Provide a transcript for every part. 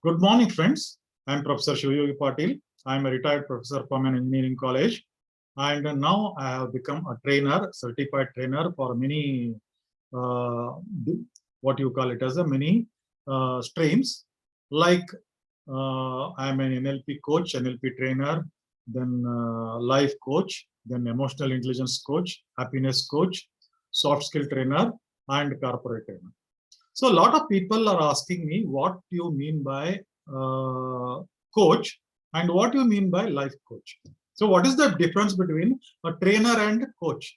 Good morning, friends. I'm Professor Shivayogi Patil. I'm a retired professor from an engineering college. And now I have become a trainer, certified trainer for many, what you call it as a many streams. Like I'm an NLP coach, NLP trainer, then life coach, then emotional intelligence coach, happiness coach, soft skill trainer, and corporate trainer. So a lot of people are asking me what you mean by coach and what you mean by life coach. So what is the difference between a trainer and coach?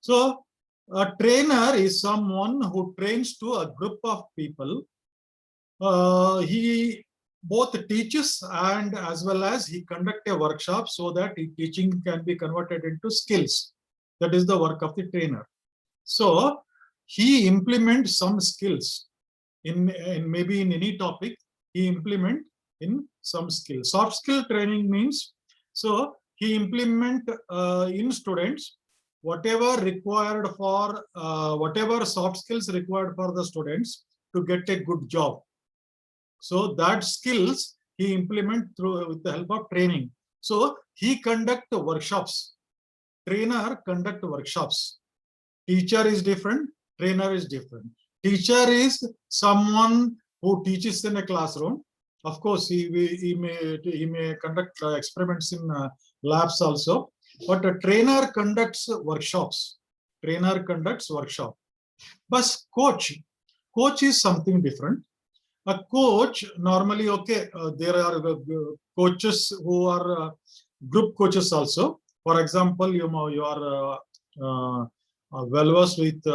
So a trainer is someone who trains to a group of people. He both teaches and as well as he conduct a workshop so that teaching can be converted into skills. That is the work of the trainer. So he implements some skills in maybe in any topic. He implement in some skill. Soft skill training means so he implement in students whatever required for whatever soft skills required for the students to get a good job. So that skills he implement through with the help of training. So he conduct workshops. Trainer conduct workshops. Teacher is different, trainer is different. Teacher is someone who teaches in a classroom. Of course, he may conduct experiments in labs also. But a trainer conducts workshops. Trainer conducts workshop. But coach is something different. A coach normally, okay, there are coaches who are group coaches also. For example, you are well versed with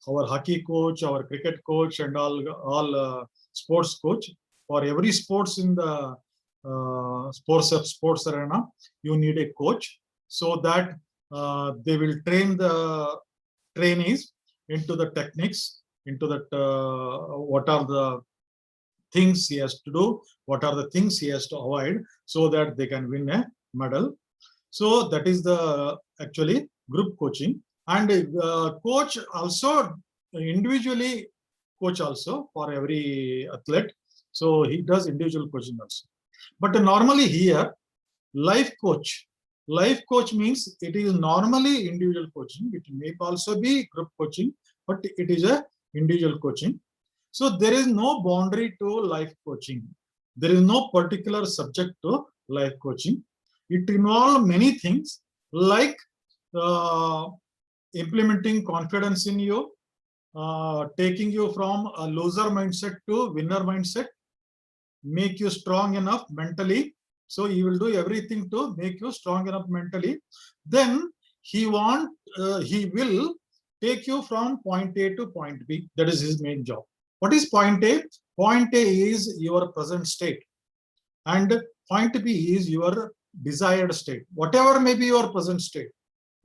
our hockey coach, our cricket coach, and all sports coach. For every sports in the sports arena, you need a coach so that they will train the trainees into the techniques, into that what are the things he has to do, what are the things he has to avoid, so that they can win a medal. So that is the actually group coaching. And coach also individually coach also for every athlete. So he does individual coaching also. But normally here, life coach. Life coach means it is normally individual coaching. It may also be group coaching, but it is a individual coaching. So there is no boundary to life coaching. There is no particular subject to life coaching. It involves many things like implementing confidence in you, taking you from a loser mindset to winner mindset, make you strong enough mentally. So he will do everything to make you strong enough mentally. Then he will take you from point A to point B. That is his main job. What is point A? Point A is your present state, and point B is your desired state. Whatever may be your present state,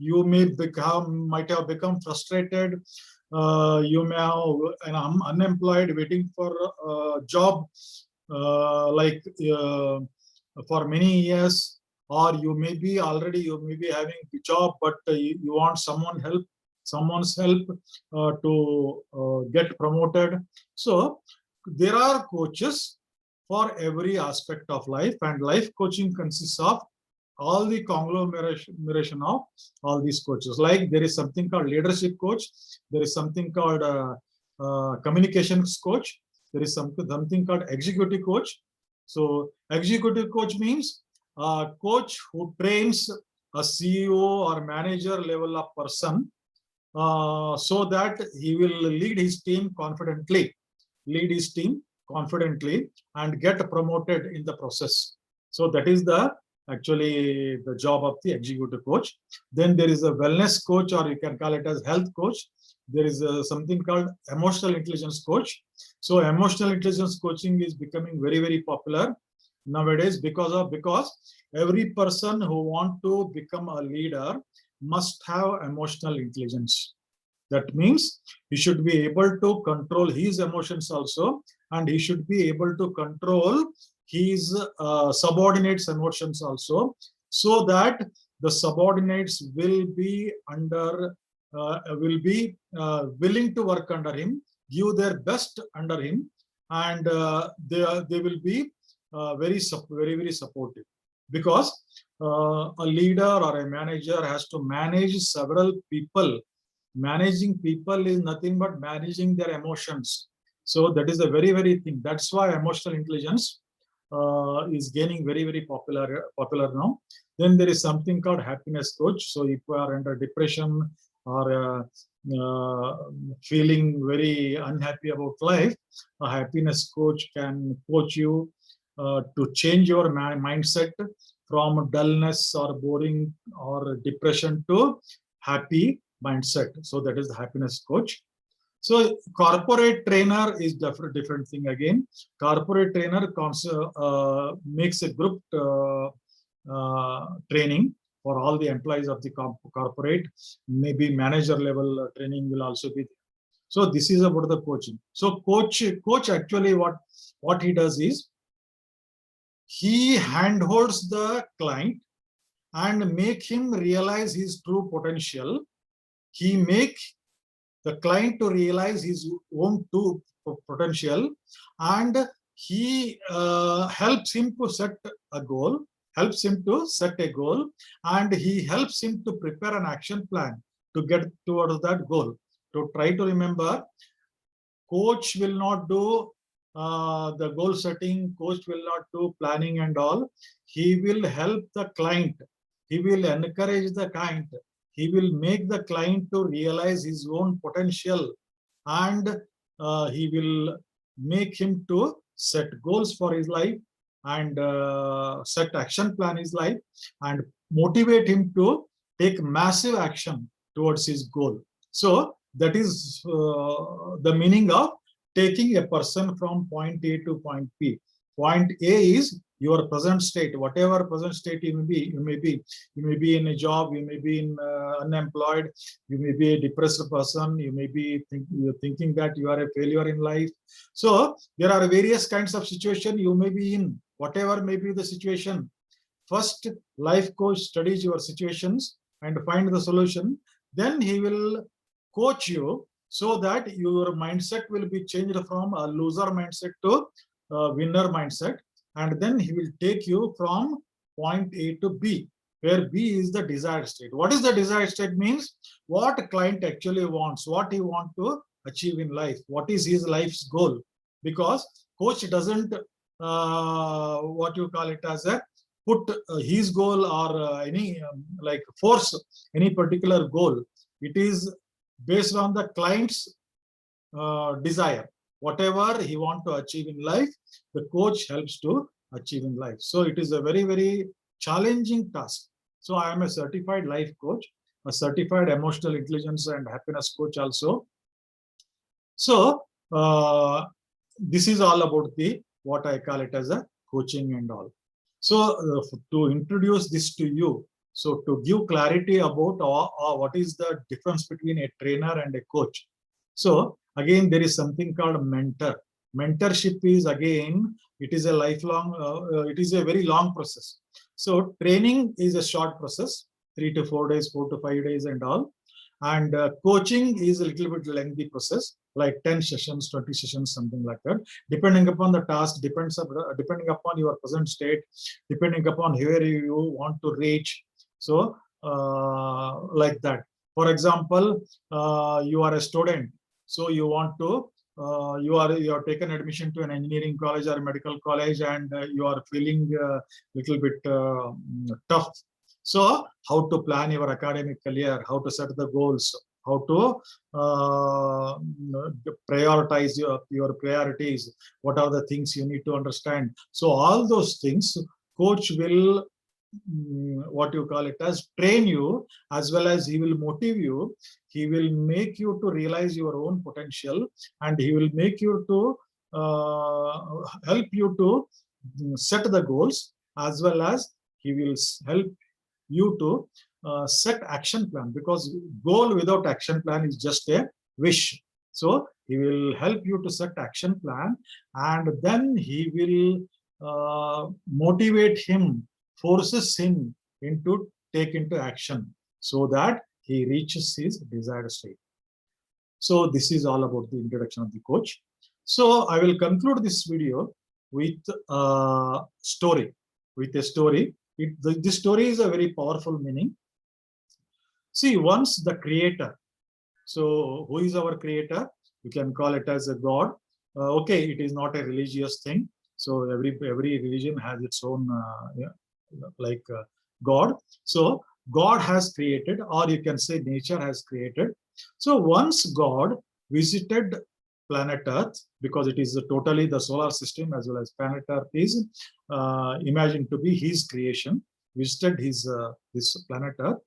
you might have become frustrated. You may have unemployed, waiting for a job for many years, or you may be having a job, but you want someone's help to get promoted. So there are coaches for every aspect of life, and life coaching consists of all the conglomeration of all these coaches. Like there is something called leadership coach, there is something called communications coach, there is something called executive coach. So executive coach means a coach who trains a CEO or manager level of person so that he will lead his team confidently, and get promoted in the process. So that is actually the job of the executive coach. Then there is a wellness coach, or you can call it as health coach. There is something called emotional intelligence coach. So emotional intelligence coaching is becoming very, very popular nowadays because every person who want to become a leader must have emotional intelligence. That means he should be able to control his emotions also, and he should be able to control his subordinates' emotions also, so that the subordinates will be willing to work under him, give their best under him, and they will be very supportive, because a leader or a manager has to manage several people. Managing people is nothing but managing their emotions. So that is a very thing. That's why emotional intelligence is gaining very popular now. Then there is something called happiness coach. So if you are under depression or feeling very unhappy about life, a happiness coach can coach you to change your mindset from dullness or boring or depression to happy mindset. So that is the happiness coach. So corporate trainer is different thing again. Corporate trainer makes a group training for all the employees of the corporate. Maybe manager level training will also be there. So this is about the coaching. So coach actually what he does is he handholds the client and make him realize his true potential. He make the client to realize his own true potential, and he helps him to set a goal, and he helps him to prepare an action plan to get towards that goal. To try to remember, coach will not do the goal setting, coach will not do planning and all. He will help the client. He will encourage the client. He will make the client to realize his own potential, and he will make him to set goals for his life, and set action plan his life, and motivate him to take massive action towards his goal. So that is the meaning of taking a person from point A to point B. Point A is your present state, whatever present state you may be in a job, you may be in unemployed, you may be a depressed person, you may be thinking that you are a failure in life. So there are various kinds of situation you may be in, whatever may be the situation. First, life coach studies your situations and find the solution. Then he will coach you so that your mindset will be changed from a loser mindset to a winner mindset. And then he will take you from point A to B, where B is the desired state. What is the desired state means? What a client actually wants, what he wants to achieve in life, what is his life's goal. Because coach doesn't, what you call it as a, put his goal or any like force any particular goal. It is based on the client's desire. Whatever he wants to achieve in life, the coach helps to achieve in life. So it is a very challenging task. So I am a certified life coach, a certified emotional intelligence and happiness coach also. So this is all about the what I call it as a coaching and all. So to introduce this to you, so to give clarity about what is the difference between a trainer and a coach. So again, there is something called mentor. Mentorship is again, it is a lifelong, it is a very long process. So training is a short process, 3 to 4 days, 4 to 5 days and all. And coaching is a little bit lengthy process, like 10 sessions, 20 sessions, something like that. Depending upon the task, depending upon your present state, depending upon where you want to reach. So like that. For example, you are a student, so you want to, you are taken admission to an engineering college or medical college, and you are feeling a little bit tough. So how to plan your academic career, how to set the goals, how to prioritize your priorities, what are the things you need to understand. So all those things, coach will, what you call it as, train you, as well as he will motivate you. He will make you to realize your own potential, and he will make you to help you to set the goals, as well as he will help you to set action plan, because goal without action plan is just a wish. So he will help you to set action plan, and then he will motivate him, forces him into take into action, so that he reaches his desired state. So this is all about the introduction of the coach. So I will conclude this video with a story. This story is a very powerful meaning. See, once the creator, so who is our creator? You can call it as a God. Okay, it is not a religious thing. So every religion has its own God. So God has created, or you can say nature has created. So once God visited planet Earth, because it is totally the solar system as well as planet Earth is imagined to be his creation, visited this planet Earth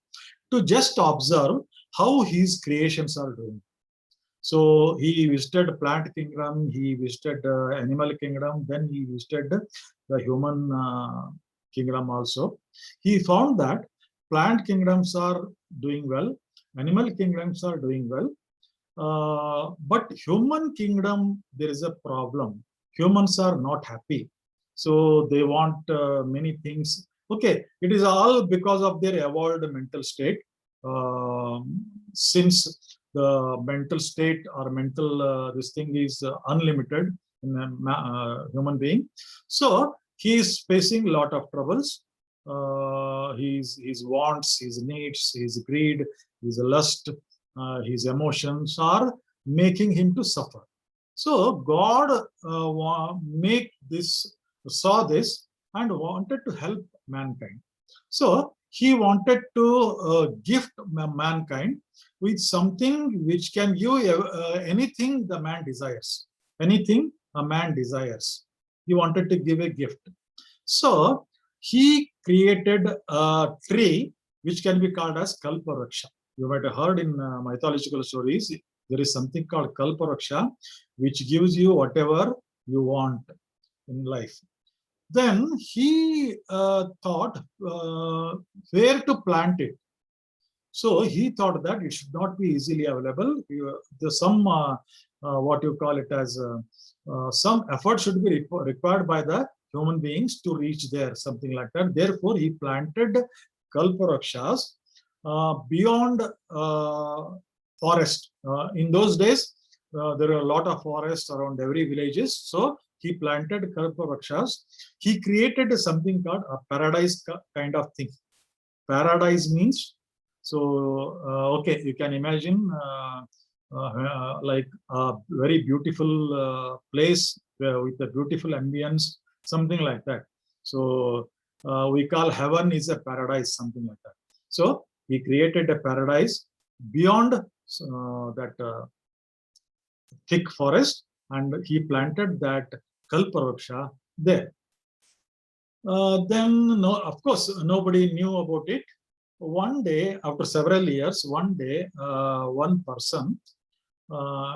to just observe how his creations are doing. So he visited plant kingdom, he visited animal kingdom, then he visited the human kingdom also. He found that plant kingdoms are doing well, animal kingdoms are doing well, but human kingdom, there is a problem. Humans are not happy. So they want many things. Okay, it is all because of their evolved mental state. Since the mental state or mental this thing is unlimited in a human being, so he is facing a lot of troubles. His wants, his needs, his greed, his lust, his emotions are making him to suffer. So God saw this and wanted to help mankind. So he wanted to gift mankind with something which can give anything the man desires. Anything a man desires. He wanted to give a gift. So he created a tree which can be called as Kalpavriksha. You might have heard in mythological stories, there is something called Kalpavriksha, which gives you whatever you want in life. Then he thought where to plant it. So he thought that it should not be easily available. There's some, what you call it as, some effort should be required by the human beings to reach there, something like that. Therefore, he planted Kalparakshas beyond forest. In those days, there were a lot of forests around every villages. So he planted Kalparakshas. He created something called a paradise kind of thing. Paradise means, so okay, you can imagine like a very beautiful place with a beautiful ambience, something like that. So we call heaven is a paradise, something like that. So he created a paradise beyond that thick forest, and he planted that Kalpavriksha there. Then, no, of course, nobody knew about it. One day, after several years, one day, one person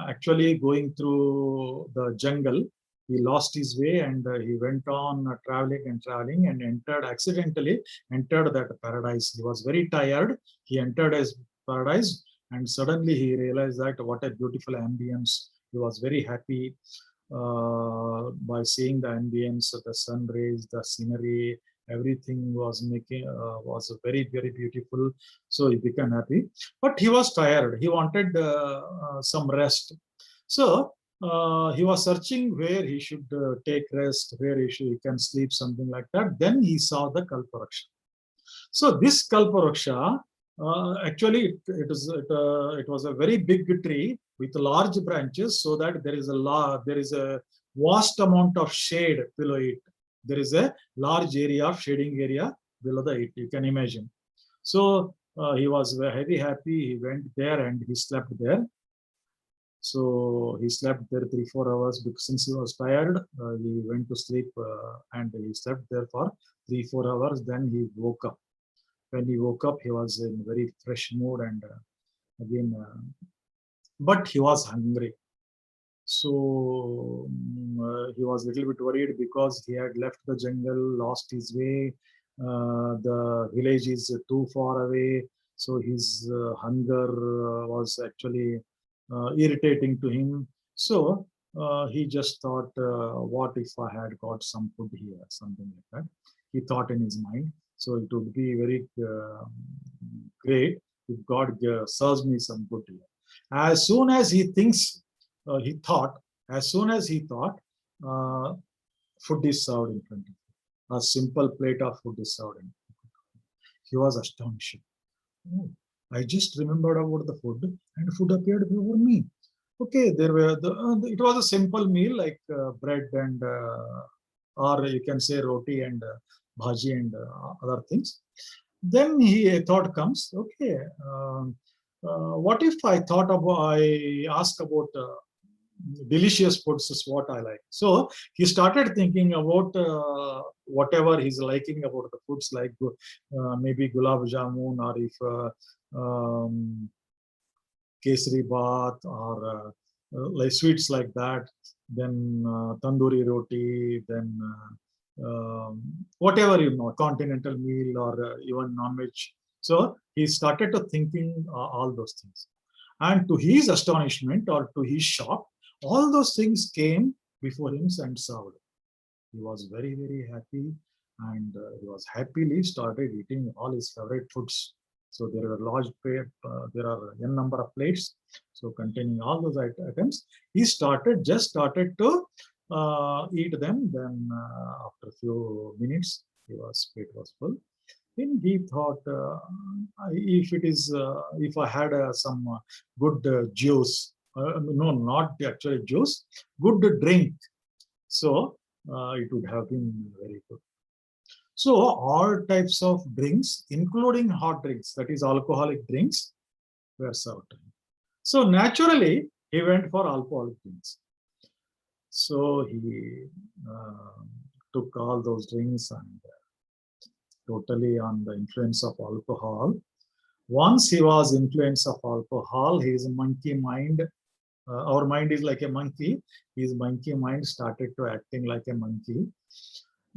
actually going through the jungle, he lost his way and he went on traveling and traveling and accidentally entered that paradise. He was very tired. He entered his paradise and suddenly he realized that what a beautiful ambience. He was very happy by seeing the ambience, the sun rays, the scenery, everything was was very, very beautiful. So he became happy, but he was tired. He wanted some rest. So he was searching where he should take rest, where he can sleep, something like that. Then he saw the Kalpavriksha. So this Kalpavriksha, actually, it was a very big tree with large branches, so that there is a vast amount of shade below it. There is a large area of shading area below it. You can imagine. So he was very happy. He went there and he slept there. So he slept there 3-4 hours because since he was tired, he went to sleep and he slept there for 3-4 hours. Then he woke up. When he woke up, he was in very fresh mood and again, but he was hungry. So he was a little bit worried because he had left the jungle, lost his way. The village is too far away. So his hunger was actually irritating to him. So he just thought, what if I had got some food here, something like that. He thought in his mind. So it would be very great if God serves me some food here. As soon as he thought, As soon as he thought, uh, food is served in front of him. A simple plate of food is served. He was astonished. Oh, I just remembered about the food, and food appeared before me. Okay, there were it was a simple meal like bread and or you can say roti and bhaji and other things. Then a thought comes. Okay, what if I thought about I ask about delicious foods is what I like. So he started thinking about whatever he's liking about the foods, like maybe gulab jamun, or if kesari bath, or like sweets like that. Then tandoori roti, then whatever continental meal, or even non-veg. So he started to thinking all those things. And to his astonishment or to his shock, all those things came before him and served. He was very, very happy, and he was happily started eating all his favorite foods. So there were large plate, there are n number of plates, so containing all those items. He just started to eat them. Then after a few minutes, his plate was full. Then he thought, if it is, if I had some good juice, no, not actually juice, good drink, so it would have been very good. So all types of drinks, including hot drinks, that is alcoholic drinks, were served. So naturally, he went for alcoholic drinks. So he took all those drinks and totally on the influence of alcohol. Once he was influence of alcohol, his monkey mind, our mind is like a monkey, his monkey mind started to acting like a monkey.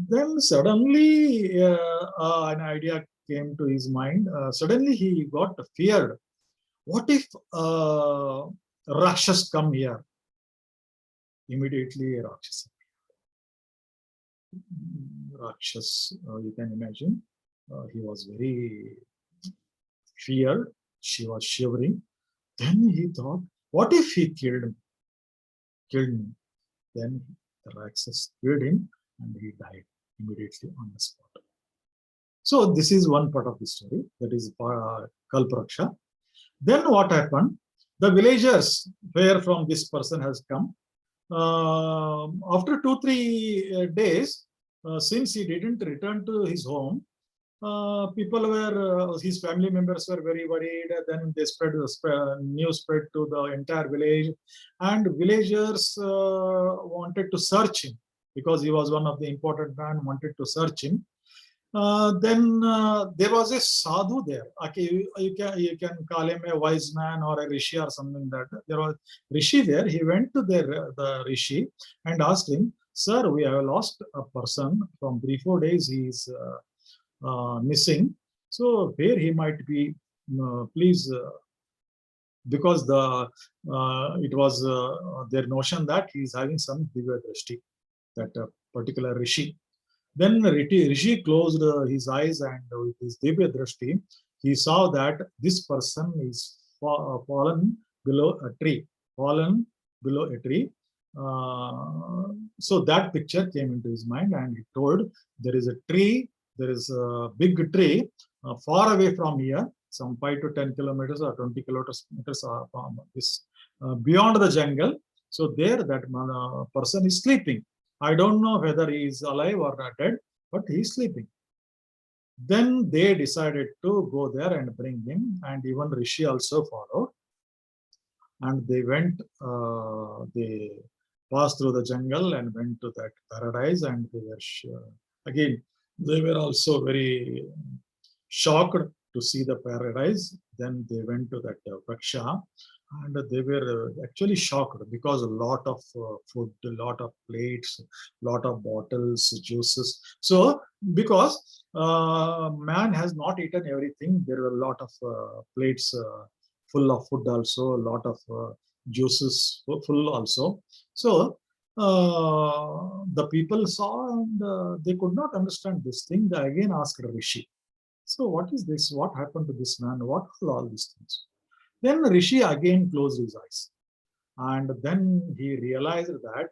Then suddenly an idea came to his mind. Suddenly he got feared. What if Rakshas come here? Immediately Rakshas. Rakshas, you can imagine, he was very feared. She was shivering. Then he thought, what if he killed me? Then the Rakshas killed him and he died immediately on the spot. So this is one part of the story, that is Kalparaksha. Then what happened? The villagers where from this person has come, after 2-3 days, since he didn't return to his home, people were, his family members were very worried. Then they news spread to the entire village, and villagers wanted to search him because he was one of the important men, wanted to search him. Then there was a sadhu there. Okay, you can call him a wise man or a rishi or something like that. There was rishi there. He went to the rishi and asked him, "Sir, we have lost a person from 3-4 days. He is missing. So where he might be, please." Because it was their notion that he is having some divya drishti, that particular rishi. Then Rishi closed his eyes, and with his Divya Drashti, he saw that this person is fallen below a tree. Fallen below a tree. So that picture came into his mind, and he told, there is a tree, there is a big tree far away from here, some 5 to 10 kilometers or 20 kilometers from this, beyond the jungle. So there that person is sleeping. I don't know whether he is alive or dead, but he is sleeping. Then they decided to go there and bring him, and even Rishi also followed. And they went, they passed through the jungle and went to that paradise, and they were again, they were also very shocked to see the paradise. Then they went to that Vaksha, and they were actually shocked because a lot of food, a lot of plates, a lot of bottles, juices. So because man has not eaten everything, there were a lot of plates full of food also, a lot of juices full also. So the people saw, and they could not understand this thing. They again asked Rishi, so what is this? What happened to this man? What are all these things? Then Rishi again closed his eyes, And then he realized that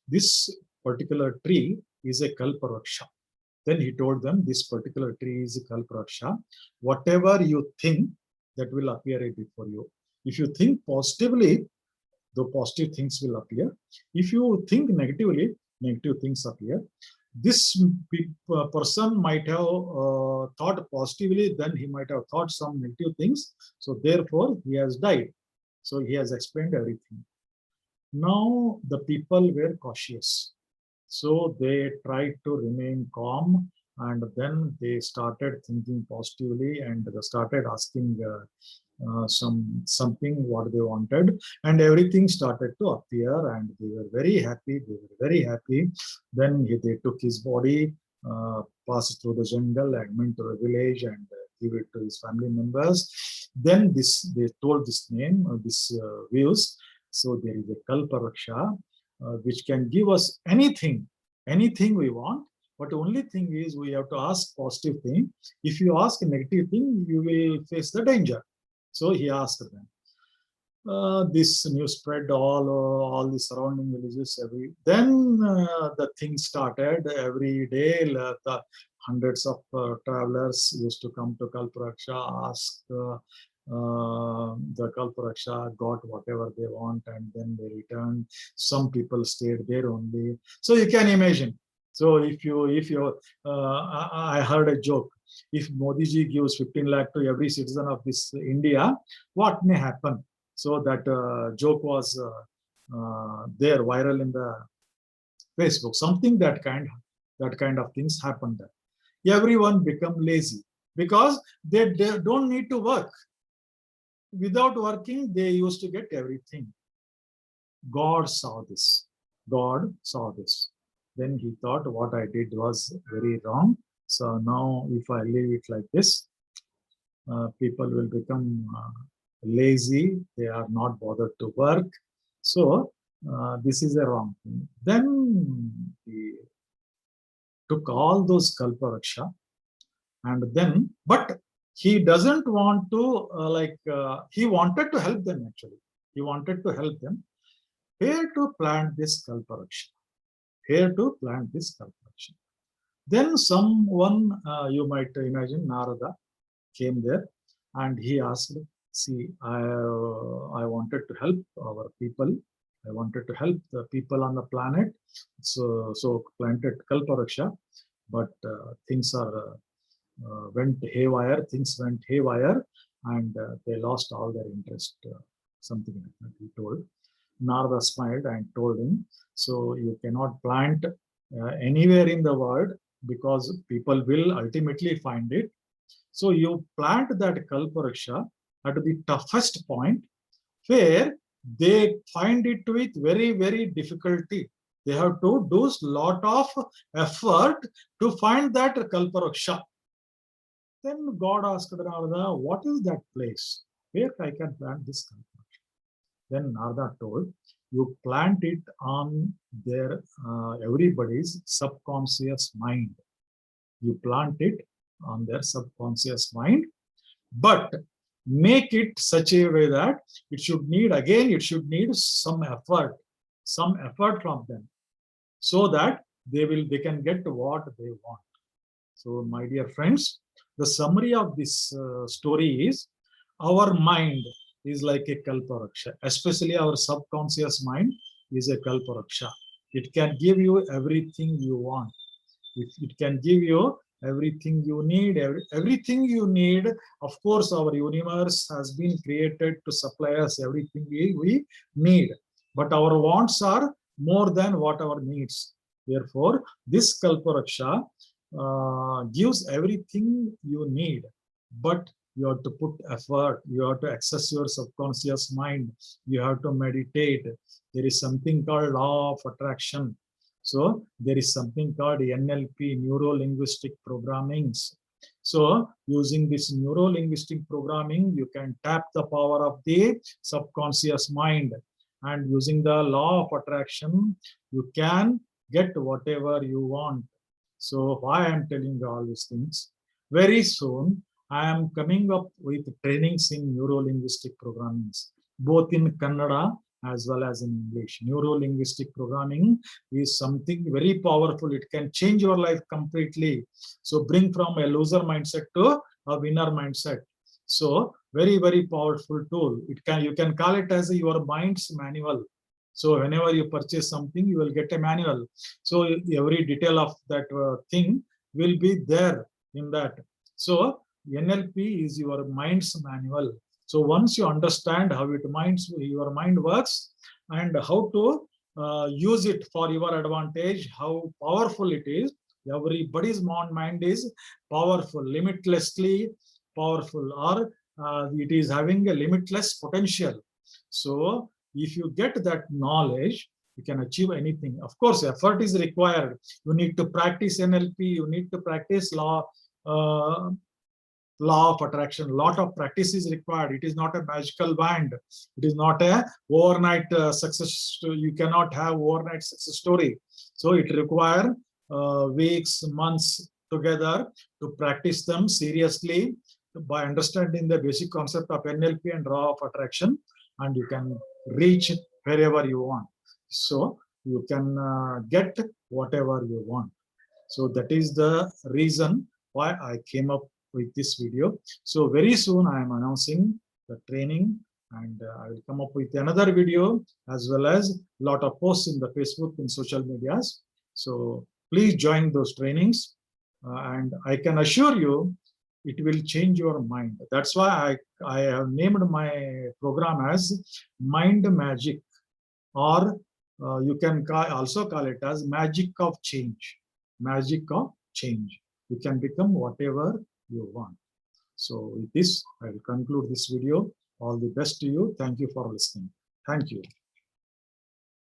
this particular tree is a Kalpavriksha. Then he told them, this particular tree is a Kalpavriksha. Whatever you think, that will appear before you. If you think positively, the positive things will appear. If you think negatively, negative things appear. This person might have thought positively, then he might have thought some negative things. So therefore, he has died. So he has explained everything. Now the people were cautious. So they tried to remain calm, and then they started thinking positively, and they started asking something what they wanted, and everything started to appear, and they were very happy. They were very happy. Then they took his body, passed through the jungle, and went to the village, and give it to his family members. Then they told this name, this views. So there is a Kalpavriksha, which can give us anything we want. But the only thing is we have to ask positive thing. If you ask a negative thing, you will face the danger. So he asked them. This news spread all the surrounding villages. Then the thing started. Every day, the hundreds of travelers used to come to Kalpavriksha, ask the Kalpavriksha, got whatever they want, and then they returned. Some people stayed there only. So you can imagine. So if I heard a joke. If Modi ji gives 15 lakh to every citizen of this India, what may happen? So that joke was there viral in the Facebook. Something that kind of things happened there. Everyone become lazy because they don't need to work. Without working, they used to get everything. God saw this. God saw this. Then he thought what I did was very wrong. So now if I leave it like this, people will become lazy. They are not bothered to work. So this is a wrong thing. Then he took all those Kalpavriksha, and then, but he doesn't want to he wanted to help them actually. He wanted to help them. Here to plant this Kalpavriksha. Here to plant this Kalpavriksha. Then someone, you might imagine, Narada came there, and he asked, see, I wanted to help our people. I wanted to help the people on the planet. So planted Kalpavriksha, but things are went haywire. Things went haywire, and they lost all their interest. Something like that, he told. Narada smiled and told him, so you cannot plant anywhere in the world because people will ultimately find it. So you plant that Kalpavriksha at the toughest point where they find it with very, very difficulty. They have to do a lot of effort to find that Kalpavriksha. Then God asked Narada, what is that place where I can plant this Kalpavriksha? Then Narada told, you plant it on their everybody's subconscious mind. You plant it on their subconscious mind, but make it such a way that it should need some effort from them, so that they can get what they want. So my dear friends, the summary of this story is, our mind is like a Kalpavriksha, especially our subconscious mind is a Kalpavriksha. It can give you everything you want. It can give you everything you need. Everything you need. Of course, our universe has been created to supply us everything we need. But our wants are more than what our needs. Therefore, this Kalpavriksha gives everything you need. But you have to put effort. You have to access your subconscious mind. You have to meditate. There is something called law of attraction. So there is something called NLP, neuro-linguistic programming. So using this neuro-linguistic programming, you can tap the power of the subconscious mind. And using the law of attraction, you can get whatever you want. So why I am telling you all these things? Very soon, I am coming up with trainings in neuro-linguistic programming, both in Kannada as well as in English. Neuro-linguistic programming is something very powerful. It can change your life completely. So bring from a loser mindset to a winner mindset. So very, very powerful tool. You can call it as your mind's manual. So whenever you purchase something, you will get a manual. So every detail of that thing will be there in that. So NLP is your mind's manual. So once you understand how your mind works and how to use it for your advantage, how powerful it is, everybody's mind is powerful, limitlessly powerful, or it is having a limitless potential. So if you get that knowledge, you can achieve anything. Of course, effort is required. You need to practice NLP, you need to practice law of attraction. A lot of practice is required. It is not a magical wand. It is not a overnight success. You cannot have overnight success story. So it requires weeks, months together to practice them seriously by understanding the basic concept of NLP and law of attraction, and you can reach wherever you want. So you can get whatever you want. So that is the reason why I came up with this video. So very soon I am announcing the training, and I will come up with another video as well as a lot of posts in the Facebook and social medias. So please join those trainings, and I can assure you it will change your mind. That's why I have named my program as Mind Magic, or you can also call it as Magic of Change. Magic of change. You can become whatever you want. So with this, I will conclude this video. All the best to you. Thank you for listening. Thank you.